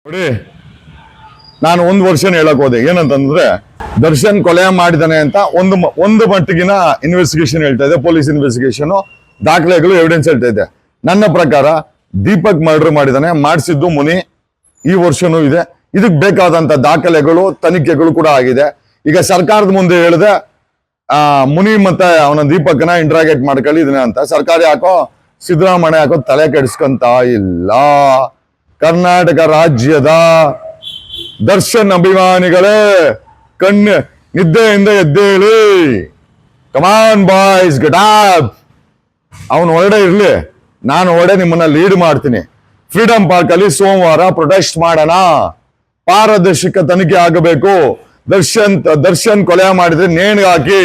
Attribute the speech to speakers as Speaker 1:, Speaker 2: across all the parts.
Speaker 1: ನೋಡಿ, ನಾನು ಒಂದು ವರ್ಷನ ಹೇಳಕ್ ಹೋದೆ. ಏನಂತಂದ್ರೆ ದರ್ಶನ್ ಕೊಲೆ ಮಾಡಿದಾನೆ ಅಂತ ಒಂದು ಮಟ್ಟಿಗಿನ ಇನ್ವೆಸ್ಟಿಗೇಷನ್ ಹೇಳ್ತಾ ಇದೆ, ಪೊಲೀಸ್ ಇನ್ವೆಸ್ಟಿಗೇಷನ್, ದಾಖಲೆಗಳು, ಎವಿಡೆನ್ಸ್ ಹೇಳ್ತಾ ಇದೆ. ನನ್ನ ಪ್ರಕಾರ ದೀಪಕ್ ಮರ್ಡರ್ ಮಾಡಿದಾನೆ, ಮಾಡಿಸಿದ್ದು ಮುನಿ. ಈ ವರ್ಷನೂ ಇದೆ. ಇದಕ್ಕೆ ಬೇಕಾದಂತ ದಾಖಲೆಗಳು, ತನಿಖೆಗಳು ಕೂಡ ಆಗಿದೆ. ಈಗ ಸರ್ಕಾರದ ಮುಂದೆ ಹೇಳಿದೆ ಮುನಿ ಮತ್ತೆ ಅವನ ದೀಪಕ್ನ ಇಂಟ್ರಾಗೇಟ್ ಮಾಡ್ಕೊಳ್ಳಿದನೆ ಅಂತ. ಸರ್ಕಾರ ಯಾಕೋ ಸಿದ್ದರಾಮಯ್ಯ ಯಾಕೋ ತಲೆ ಕೆಡಿಸ್ಕೊಂತ ಇಲ್ಲ. ಕರ್ನಾಟಕ ರಾಜ್ಯದ ದರ್ಶನ್ ಅಭಿಮಾನಿಗಳೇ, ನಿದ್ದೆಯಿಂದ ಎದ್ದೇಳಿ. Come on boys, get up. ಅವನು ಹೊರಡೆ ಇರ್ಲಿ, ನಾನು ಹೊರಡೆ ನಿಮ್ಮನ್ನ ಲೀಡ್ ಮಾಡ್ತೀನಿ. ಫ್ರೀಡಂ ಪಾರ್ಕ್ ಅಲ್ಲಿ ಸೋಮವಾರ ಪ್ರೊಟೆಸ್ಟ್ ಮಾಡೋಣ. ಪಾರದರ್ಶಕ ತನಿಖೆ ಆಗಬೇಕು. ದರ್ಶನ್ ಕೊಲೆ ಮಾಡಿದ್ರೆ ನೇಣಿಗೆ ಹಾಕಿ.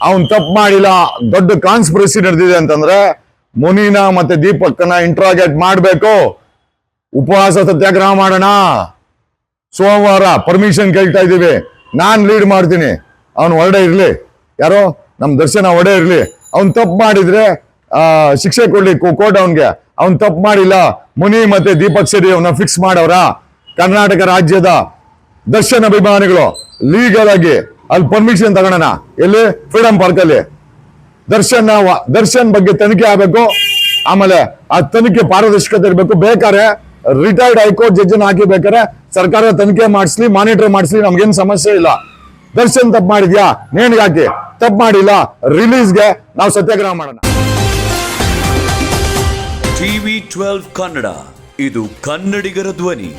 Speaker 1: ಅವನ್ ತಪ್ಪು ಮಾಡಿಲ್ಲ. ದೊಡ್ಡ ಕಾನ್ಸ್ಪಿರಸಿ ನಡೆದಿದೆ ಅಂತಂದ್ರೆ ಮುನಿನ ಮತ್ತೆ ದೀಪಕ್ನ ಇಂಟ್ರಾಗೇಟ್ ಮಾಡ್ಬೇಕು. ಉಪವಾಸ ಸತ್ಯಾಗ್ರಹ ಮಾಡೋಣ. ಸೋಮವಾರ ಪರ್ಮಿಷನ್ ಕೇಳ್ತಾ ಇದ್ದೀವಿ. ನಾನ್ ಲೀಡ್ ಮಾಡ್ತೀನಿ. ಅವನು ಹೊರಡೆ ಇರ್ಲಿ, ಯಾರೋ ನಮ್ ದರ್ಶನ ಹೊರಡೆ ಇರ್ಲಿ. ಅವ್ನ್ ತಪ್ಪು ಮಾಡಿದ್ರೆ ಶಿಕ್ಷೆ ಕೊಡ್ಲಿ ಕೋರ್ಟ್ ಅವನ್ಗೆ. ಅವ್ನ್ ತಪ್ಪು ಮಾಡಿಲ್ಲ. ಮುನಿ ಮತ್ತೆ ದೀಪಕ್ ಸೇರಿ ಅವನ್ನ ಫಿಕ್ಸ್ ಮಾಡವ್ರ. ಕರ್ನಾಟಕ ರಾಜ್ಯದ ದರ್ಶನ್ ಅಭಿಮಾನಿಗಳು ಲೀಗಲ್ ಆಗಿ ಅಲ್ಲಿ ಪರ್ಮಿಷನ್ ತಗೊಳ್ಳೋಣ. ಎಲ್ಲಿ? ಫ್ರೀಡಂ ಪಾರ್ಕ್ ಅಲ್ಲಿ. ದರ್ಶನ್ ಬಗ್ಗೆ ತನಿಖೆ ಆಗ್ಬೇಕು. ಆಮೇಲೆ ಆ ತನಿಖೆ ಪಾರದರ್ಶಕತೆ ಇರ್ಬೇಕು. ಬೇಕಾದ್ರೆ ರಿಟೈರ್ಡ್ ಹೈಕೋರ್ಟ್ ಜಡ್ಜ್ ಹಾಕಿ ಬೇಕಾದ್ರೆ ಸರ್ಕಾರ ತನಿಖೆ ಮಾಡಿಸ್ಲಿ, ಮಾನಿಟರ್ ಮಾಡಿಸ್ಲಿ, ನಮ್ಗೇನ್ ಸಮಸ್ಯೆ ಇಲ್ಲ. ದರ್ಶನ್ ತಪ್ಪು ಮಾಡಿದ್ಯಾ, ನೇಣಿಗೆ ಹಾಕಿ. ತಪ್ಪು ಮಾಡಿಲ್ಲ, ರಿಲೀಸ್ಗೆ ನಾವು ಸತ್ಯಾಗ್ರಹ ಮಾಡೋಣ.
Speaker 2: TV12 ಕನ್ನಡ, ಇದು ಕನ್ನಡಿಗರ ಧ್ವನಿ.